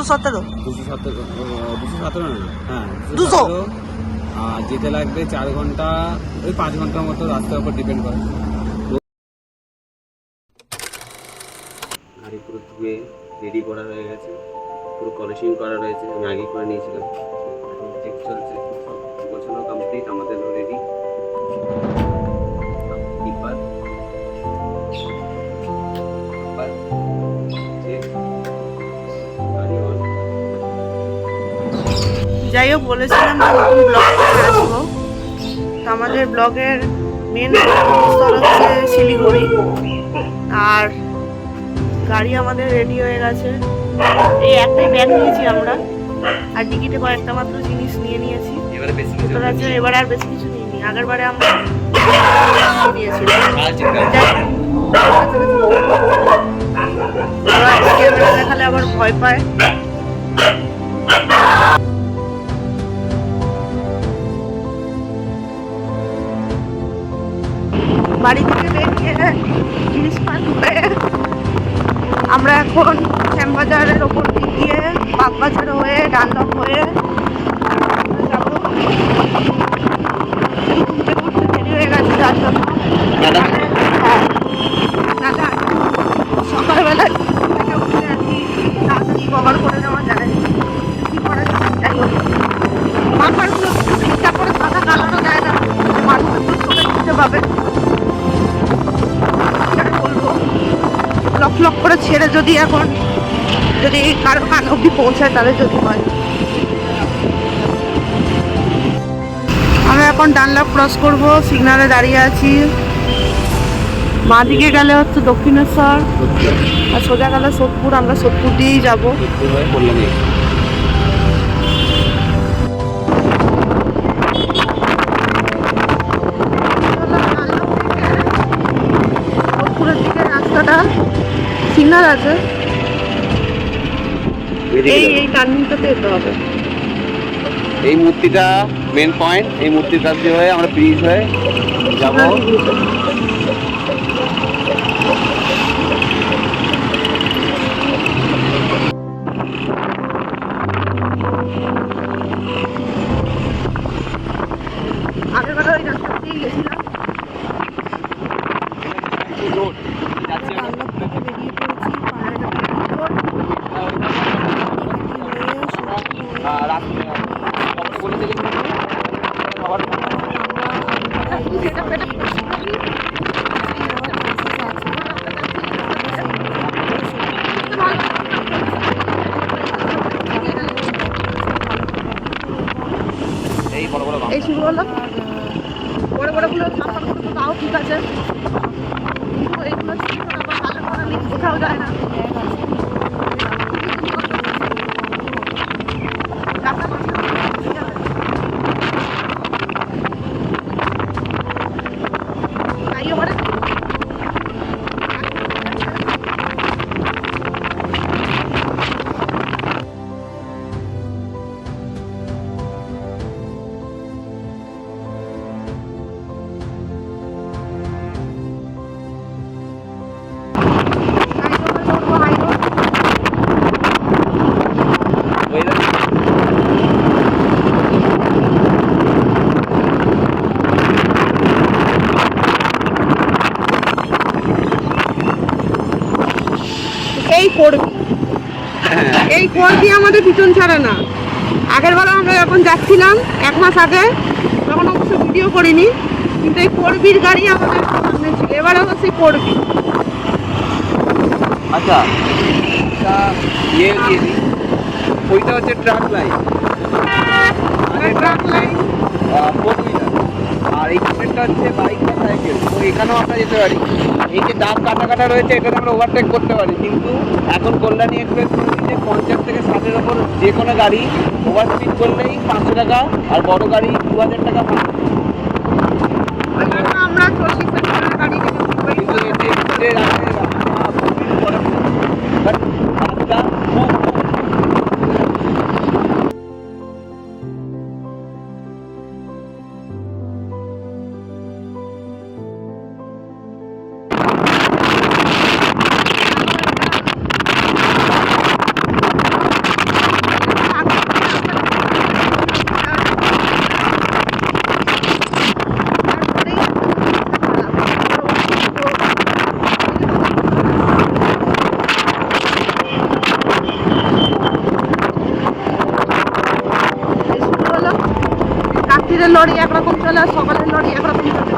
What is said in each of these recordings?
217 217 না, হ্যাঁ 200। আর যেতে লাগবে 4 ঘন্টা, ওই 5 ঘন্টার মতো রাস্তার উপর ডিপেন্ড করে। গাড়ি পুরো ধুয়ে রেডি করা হয়ে গেছে, পুরো পলিশিং করা রয়েছে, আমি আগে করে নিয়েছিলাম। এখন চেক চলছে, সব গোছানো কমপ্লিট, আমাদেরও রেডি। যাই হোক, বলেছিলাম যে নতুন ব্লগ আসবো। তো আমাদের ব্লগের মেন স্থল হচ্ছে শিলিগুড়ি, আর গাড়ি আমাদের রেডি হয়ে গেছে। এই একটাই ব্যাগ নিয়েছি আমরা, আর টিকিটে কয়েকটা মাত্র জিনিস নিয়ে নিয়েছি। এবার আর বেশি কিছু নিইনি, আগের বারে আমরা নিয়েছিলাম। ক্যামেরা দেখালে আবার ভয় পায়। বাড়ি থেকে বেরিয়ে জিনিসপাত হয়ে আমরা এখন শ্যামবাজারের ওপর গিয়ে বাগবাজার হয়ে ডানলপ হয়ে যাবো। ঘুরতে ঘুরতে দেরি হয়ে গেছে যার জন্য। হ্যাঁ, দাদা সকালবেলা থেকে উঠে আর কি তাড়াতাড়ি কভার করে নেওয়া যায়, কি করা যায়। যাই হোক, মাথাগুলো ঠিকঠাক করে সাদা কালারও যায় না, মানুষ একটু চলে যেতে পাবে। লক লক করে ছেড়ে যদি এখন যদি কারো কান অব্দি পৌঁছায় তাহলে যদি হয়। আমরা এখন ডানলপ ক্রস করব, সিগনালে দাঁড়িয়ে আছি। মা দিকে গেলে হচ্ছে দক্ষিণেশ্বর, আর সোজা গেলে সোদপুর। আমরা সোদপুর দিয়েই যাবো। সোদপুরের দিকে রাস্তাটা সিগনাল আছে, এই টার্নিংটাতে যেতে হবে। এই মূর্তিটা মেন পয়েন্ট, এই মূর্তিটা দিয়ে হয়ে আমরা ব্রিজ হয়ে যাবো। আগেরবার ওই রাস্তা দিয়েই গেছিলাম। এই শুরু হলো, বড় বড় গুলো তাও ঠিক আছে, কিন্তু এইগুলো কোথাও যায় না। এই করবি আমাদের পিছন ছাড়া না। আগের বার আমরা যখন যাচ্ছিলাম 1 মাস আগে, তখন অবশ্য ভিডিও করিনি, কিন্তু এই করবির গাড়ি আমাদের সামনে ছিল। এবারে হচ্ছে করবি। আচ্ছা, ওইটা হচ্ছে ট্রাক লাইন, ট্রাক লাইন, আর এই সাইডটা হচ্ছে বাইক বা সাইকেল। তো এখানেও আমরা যেতে পারি। এই যে দাঁত কাটা কাটা রয়েছে, এটাতে আমরা ওভারটেক করতে পারি, কিন্তু এখন কল্যাণী এক্সপ্রেস 50 থেকে 60-এর ওপর যে কোনো গাড়ি ওভার স্পিড করলেই 500 টাকা, আর বড় গাড়ি 2000 টাকা ফাইন। আমরা 40 গাড়ি লরি একরকম চলে আর সকালের লরি একরকম চলে।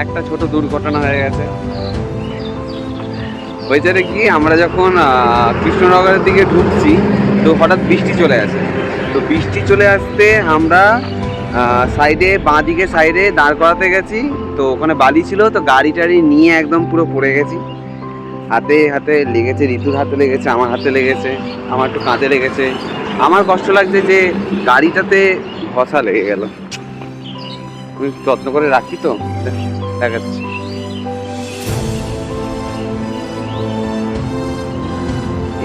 একটা ছোট দুর্ঘটনা হয়ে গেছে। হয়েছে কি, আমরা যখন কৃষ্ণনগরের দিকে ঢুকছি তো হঠাৎ বৃষ্টি চলে আসে। তো বৃষ্টি চলে আসতে আমরা সাইডে, বাঁ দিকে সাইডে দাঁড় করাতে গেছি। তো ওখানে বালি ছিল, তো গাড়ি টাড়ি নিয়ে একদম পুরো পড়ে গেছি। হাতে হাতে লেগেছে, ঋতুর হাতে লেগেছে, আমার হাতে লেগেছে, আমার একটু কাঁধে লেগেছে। আমার কষ্ট লাগছে যে গাড়িটাতে ঘষা লেগে গেল। আমি যত্ন করে রাখি তো, দেখাচ্ছি।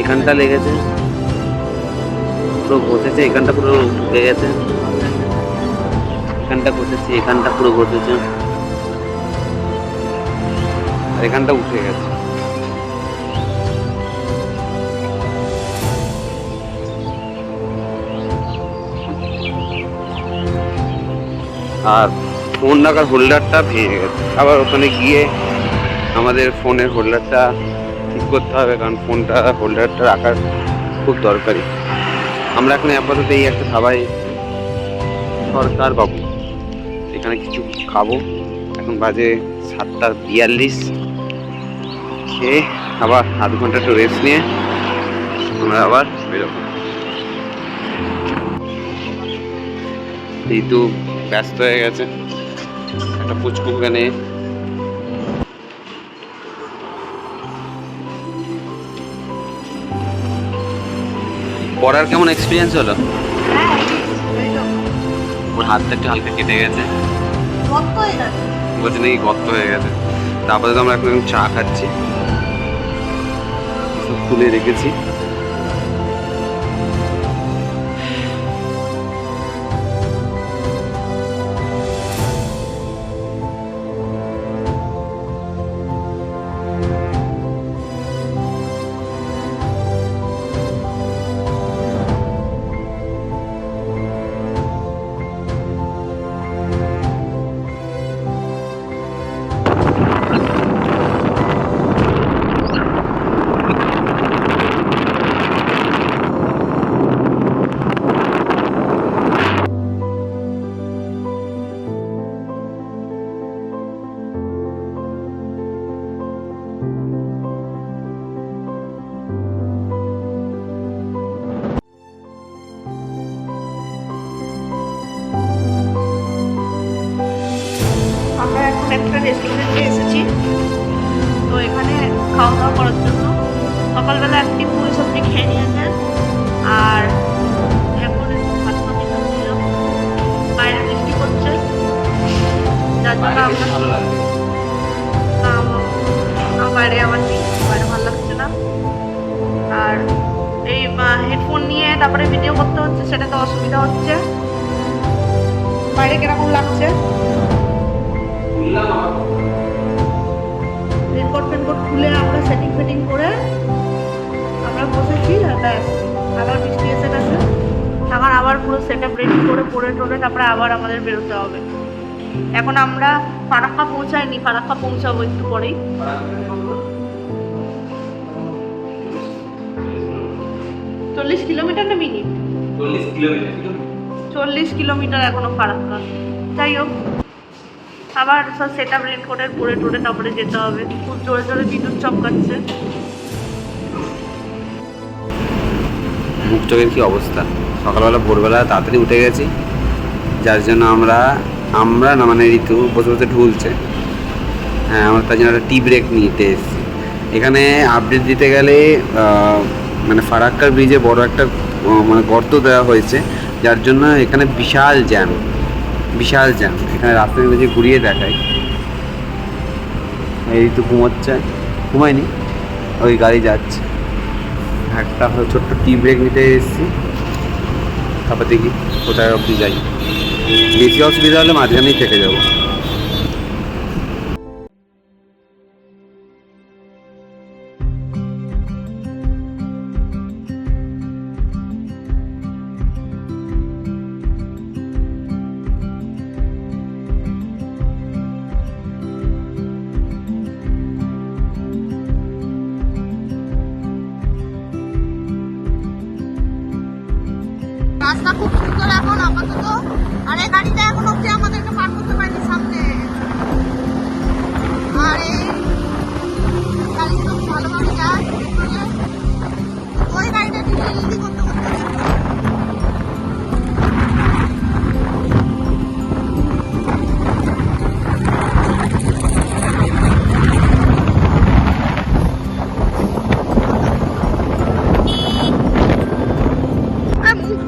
এখানটা লেগেছে, পুরো ঘষেছে, এখানটা পুরো ঢুকে গেছে, এখানটা ঘষেছে, এখানটা পুরো ঘষেছে, আর এখানটা উঠে গেছে। আর ফোন রাখার হোল্ডারটা ভেঙে গেছে। আবার ওখানে গিয়ে আমাদের ফোনের হোল্ডারটা ঠিক করতে হবে, কারণ ফোনটা হোল্ডারটা রাখার খুব দরকারি। আমরা এখন আপাতত এই একটা ধাবায়, সরকার বাবু, এখানে কিছু খাবো। এখন বাজে 7:42। খেয়ে আবার আধ ঘন্টা একটু রেস্ট নিয়ে আমরা আবার বেরোবো। ঋতু ব্যস্ত হয়ে গেছে একটা পুচকুকে নিয়ে। পড়ার কেমন এক্সপিরিয়েন্স হলো? ওর হাতটা একটু হালকা কেটে গেছে, বলছে নাকি গর্ত হয়ে গেছে। তারপরে তো আমরা এখন চা খাচ্ছি, সব খুলে রেখেছি। একটা রেস্টুরেন্টে এসেছি, তো এখানে খাওয়া দাওয়া করার জন্য। সকালবেলা একটি পুরি সবজি খেয়ে নিয়েছেন, আর এখন একটু ভাত সবজি খাচ্ছিলাম। বাইরে বৃষ্টি করছে, যার জন্য আমার বাইরে আমার নেই, বাইরে ভালো লাগছে না। আর এই হেডফোন নিয়ে তারপরে ভিডিও করতে হচ্ছে, সেটা তো অসুবিধা হচ্ছে। বাইরে কিরকম লাগছে? রেনকোট ফেনকোট খুলে আমরা সেটিং ফেটিং করে আমরা বসেছি, আর ব্যাস আবার বৃষ্টি এসে গেছে। এখন আবার পুরো সেট আপ রেডি করে পরে টোরে তারপরে আবার আমাদের বেরোতে হবে। এখন আমরা ফারাক্কা পৌঁছাইনি, ফারাক্কা পৌঁছাবো একটু পরেই। 40 কিলোমিটার না মিনিট? 40 কিলোমিটার এখনো ফারাক্কা। যাই হোক, আবার সব সেট আপ রেনকোটের পরে টোরে তারপরে যেতে হবে। খুব জোরে জোরে বিদ্যুৎ চমকাচ্ছে। মুখ চোখের কি অবস্থা! সকালবেলা ভোরবেলা তাড়াতাড়ি উঠে গেছি, যার জন্য আমরা না মানে ঋতু বসে বসে ঢুলছে। হ্যাঁ, আমরা তার জন্য একটা টি ব্রেক নিতে এসেছি। এখানে আপডেট দিতে গেলে মানে ফারাক্কার ব্রিজে বড় একটা মানে গর্ত দেওয়া হয়েছে, যার জন্য এখানে বিশাল জ্যাম। এখানে রাস্তায় যে ঘুরিয়ে দেখায়। এই তো ঘুমোচ্ছে, ঘুমায়নি, ওই গাড়ি যাচ্ছে। একটা ছোট্ট টি ব্রেক নিতে এসেছি, তারপর দেখি কোথায় অবধি যাই। বেশি অসুবিধা হলে মাঝখানেই থেকে যাবো। রাস্তা খুব সুন্দর এখন আপাতত, আর এই গাড়িটা এখন অব্দি আমাদেরকে পার করতে পারেনি সামনে। আর এই গাড়িটা খুব ভালোভাবে যায়, ওই গাড়িটা ডিলিভারি করতে করতে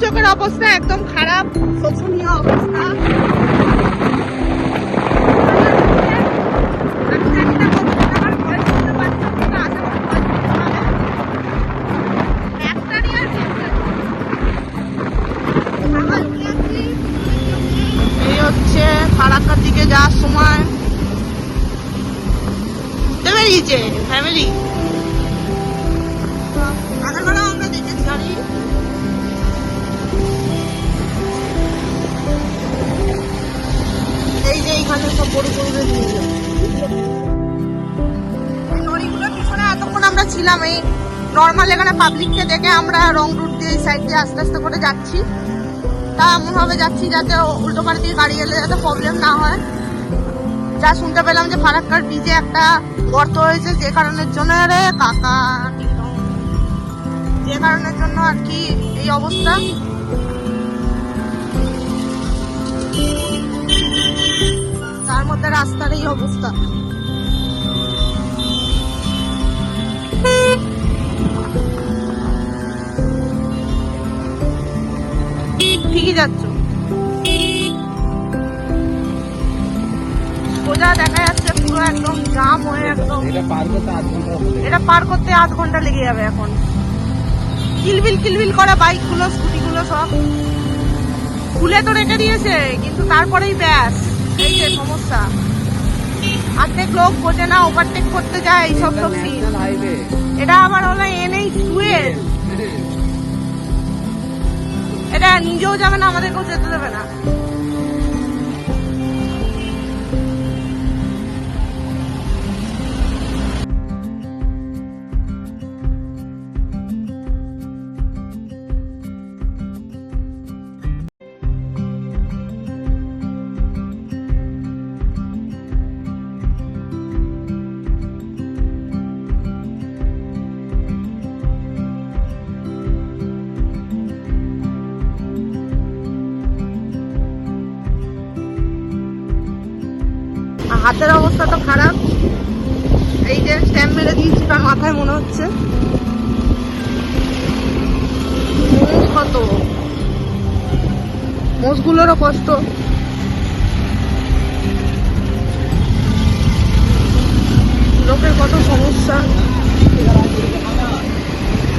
চোখের অবস্থা একদম খারাপ, শোচনীয় অবস্থা। এই হচ্ছে ফারাক্কার দিকে যাওয়ার সময় ঘুরতে বেরিয়েছে ফ্যামিলি। আগেরবেলা আমরা দেখেছি গাড়ি। এই যে এইখানে সব বড় বড় লরিগুলোর পিছনে এতক্ষণ আমরা ছিলাম। এই নর্মাল এখানে পাবলিককে দেখে আমরা রং রুট দিয়ে এই সাইড দিয়ে আস্তে আস্তে করে যাচ্ছি। তা এমনভাবে যাচ্ছি যাতে উল্টো পাড় দিয়ে গাড়ি এলে যাতে প্রবলেম না হয়। যা শুনতে পেলাম যে ফারাক্কার ব্রিজে একটা গর্ত হয়েছে, যে কারণের জন্য রে কাকা যে কারণের জন্য আর কি এই অবস্থা। তার মধ্যে রাস্তার এই অবস্থা। ঠিকই যাচ্ছ, সোজা দেখা যাচ্ছে পুরো একদম জাম হয়ে একদম। এটা পার করতে 8 ঘন্টা লেগে যাবে এখন। কিলবিল কিলবিল করে বাইকগুলো স্কুটিগুলো সব খুলে তো রেখে দিয়েছে, কিন্তু তারপরেই ব্যাস এই যে সমস্যা। অর্ধেক লোক বোঝে না, ওভারটেক করতে যায় এইসব সব সিন। এটা আবার হলো NH-12, এটা নিজেও যাবে না, আমাদেরকেও যেতে দেবে না। হাতের অবস্থা তো খারাপ, এই যে স্ট্যাম্প মেরে দিয়েছি তার মাথায় মনে হচ্ছে। কত মোষগুলোরও কষ্ট। লোকের কত সমস্যা,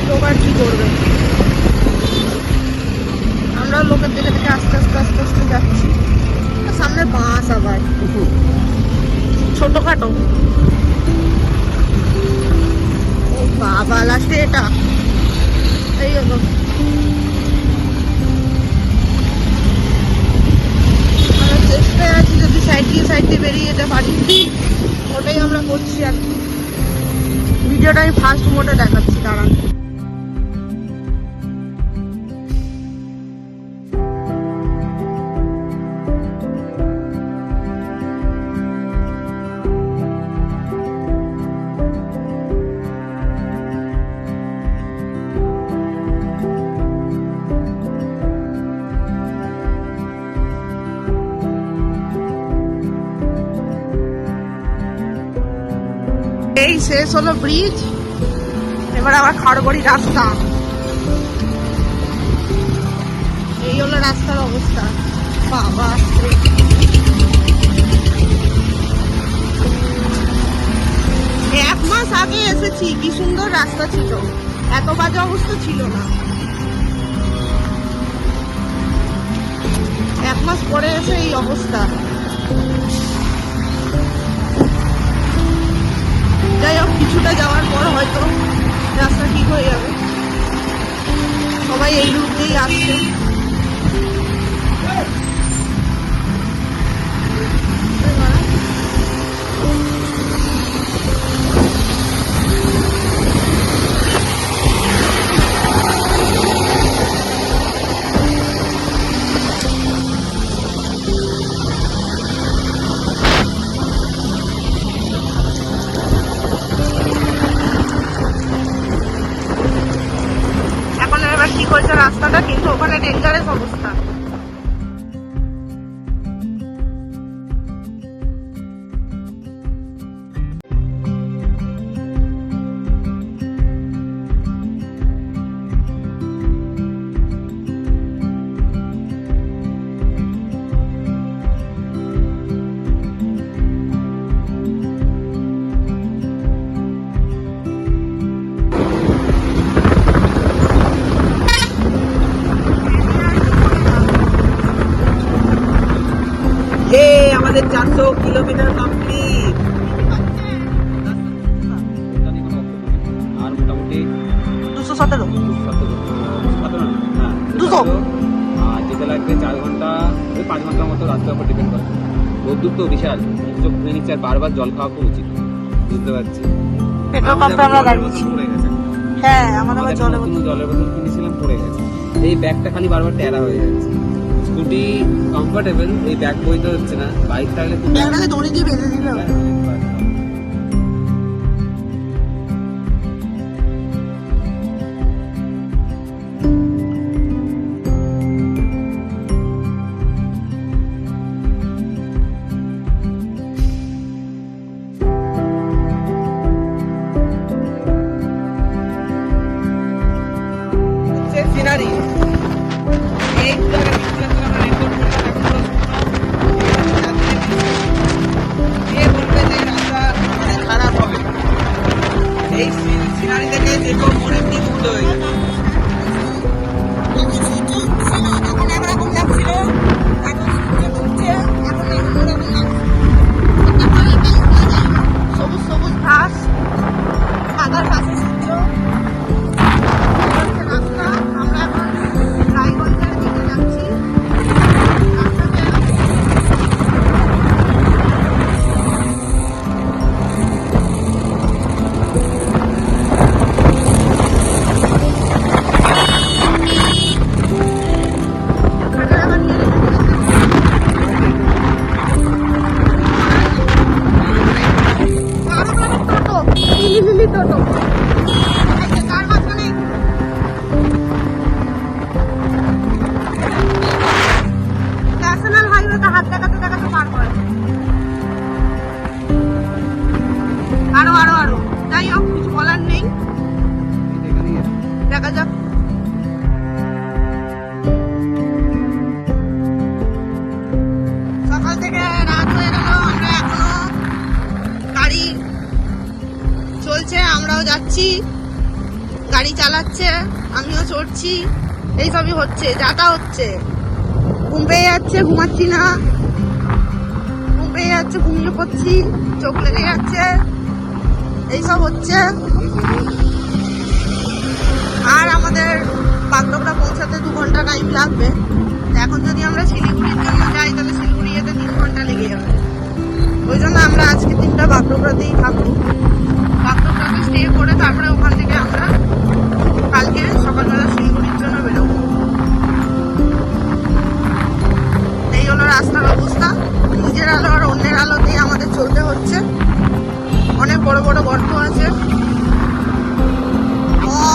লোক আর কি করবে। আমরা লোকের দিকে থেকে আস্তে আস্তে আস্তে আস্তে যাচ্ছি। সামনে বাস আবার ছোটখাটো। ও বাবা, লাস্টে এটা এই হলো। আমরা চেষ্টায় আছি যদি সাইড দিয়ে বেরিয়ে যেতে পারি, ওটাই আমরা করছি আর কি। ভিডিওটা আমি ফার্স্ট মোডে দেখাচ্ছি, দাঁড়ান। এই শেষ হলো ব্রিজ, এবার আবার খাড়বড়ি রাস্তা। এই হলো রাস্তার অবস্থা। বাবা, 1 মাস আগে এসেছি, কি সুন্দর রাস্তা ছিল। এত বাজে অবস্থা ছিল না। 1 মাস পরে এসে এই অবস্থা। যাই হোক, কিছুটা যাওয়ার পর হয়তো রাস্তা ঠিক হয়ে যাবে। সবাই এই রুট দিয়েই আসছে। এখন এবার ঠিক হয়েছে রাস্তাটা, কিন্তু ওখানে ডেঞ্জারাস অবস্থা। আমাদের 400 কিলোমিটার কমপ্লিট। আর মোটামুটি 217 হ্যাঁ 200। আর যেতে লাগবে 4 ঘন্টা, ওই 5 ঘন্টার মতো রাস্তার উপর ডিপেন্ড করে। রোদ্দুর তো বিশাল, চোখ ধুয়ে নিচ্ছে। আর বারবার জল খাওয়া খুব উচিত, বুঝতে পারছি। পেট্রোল পাম্পে আমরা দাঁড়িয়েছি। পড়ে গেছে। হ্যাঁ, আমাদের আবার জলের বোতল। জলের বোতল কিনেছিলাম, পড়ে গেছে। এই ব্যাগটা খালি বারবার টেরা হয়ে যাচ্ছে। স্কুটি কমফোর্টেবল, এই ব্যাগ বইতে হচ্ছে না। বাইক থাকলে খুব ব্যাগটাকে দড়ি দিয়ে বেঁধে দিলে হবে। সিনারি এই জায়গায় আমরা রেকর্ড করলাম। বলবে যে রাস্তা খারাপ হবে, এই সিনারি দেখে দেখো মনে কি মুগ্ধ হয়ে যাবে। সবুজ সবুজ ঘাস, সাদার ঘাসে সূর্য। রাস্তা আমরা এখন রায়গঞ্জের দিকে যাচ্ছি। টোটো কার মাঝখানে ন্যাশনাল হাইওয়েতে হাত দেখাতে দেখাতে পার করে। আরো যাই হোক, কিছু বলার নেই, দেখা যাক। সকাল থেকে রাত হয়ে গেল, আমরা এখনো গাড়ি চলছে, আমরাও যাচ্ছি, গাড়ি চালাচ্ছে, আমিও চড়ছি, এইসবই হচ্ছে, যাতা হচ্ছে। ঘুম পেয়ে যাচ্ছে, ঘুমাচ্ছি না, ঘুম পেয়ে যাচ্ছে, ঘুমিয়ে পড়ছি, চোখ লেগে যাচ্ছে, এইসব হচ্ছে। আর আমাদের বাগডোগরা পৌঁছাতে 2 ঘন্টা টাইম লাগবে। এখন যদি আমরা শিলিগুড়ির জন্য যাই, তাহলে শিলিগুড়ি যেতে 3 ঘন্টা লেগে যাবে। ওই জন্য আমরা আজকে দিনটা বাগডোগরাতেই থাকবো। বাগডোগরাতে স্টে করে তারপরে ওখান থেকে আমরা কালকে সকালবেলা শিলিগুড়ির জন্য বেরোবো। এই হলো রাস্তার অবস্থা। নিজের আলো আর অন্যের আলোতেই আমাদের চলতে হচ্ছে। অনেক বড় বড় গর্ত আছে,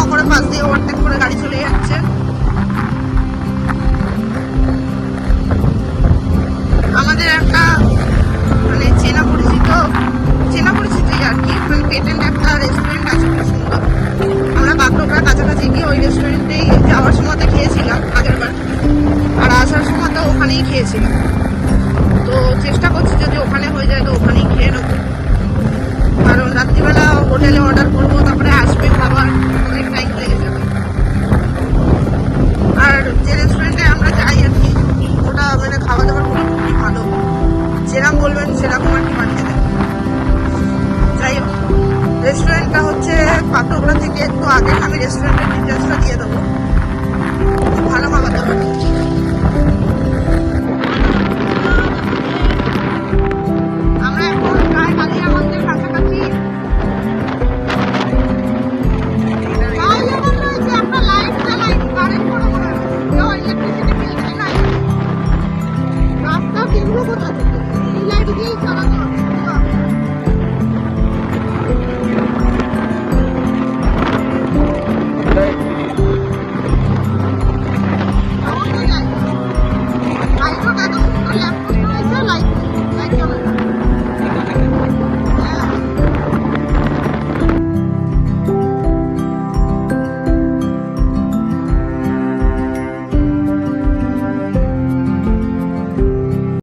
করে পাশ দিয়ে ওভারটেক করে গাড়ি চলে যাচ্ছে। আমাদের একটা মানে চেনা পরিচিতই আর কি, মানে পেটেন্ট একটা রেস্টুরেন্ট আছে খুব সুন্দর। আমরা বাগডোগরার কাছাকাছি গিয়ে ওই রেস্টুরেন্টেই যাওয়ার সময়তে খেয়েছিলাম আগেরবার, আর আসার সময় তো ওখানেই খেয়েছিলাম। তো চেষ্টা করছি যদি ওখানে হয়ে যায় তো ওখানেই খেয়ে নেবো, কারণ রাত্রিবেলা হোটেলে অর্ডার করবো, তারপরে আসবে খাবার, অনেক টাইম লেগে পাত্রগুলো থেকে একটু আগে আমি রেস্টুরেন্টের ডিটেলসটা দিয়ে দেবো। ভালো খাবার দাবার।